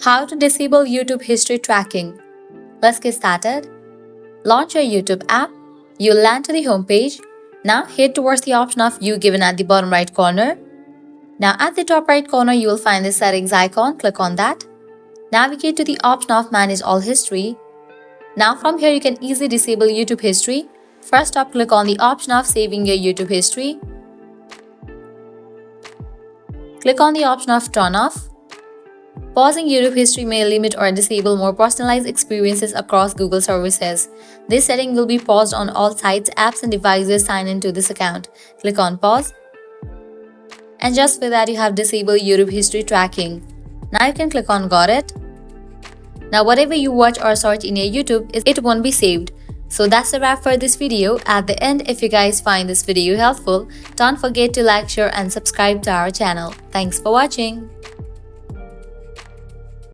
How to disable YouTube history tracking. Let's get started. Launch your YouTube app. You'll land to the home page. Now head towards the option of View given at the bottom right corner. Now at the top right corner, you will find the settings icon. Click on that. Navigate to the option of Manage All History. Now from here, you can easily disable YouTube history. First up, click on the option of Saving your YouTube history. Click on the option of Turn Off. Pausing YouTube history may limit or disable more personalized experiences across Google services. This setting will be paused on all sites, apps, and devices signed into this account. Click on Pause. And just for that, you have disabled YouTube history tracking. Now you can click on Got It. Now whatever you watch or search in your YouTube, it won't be saved. So that's a wrap for this video. At the end, if you guys find this video helpful, don't forget to like, share, and subscribe to our channel. Thanks for watching.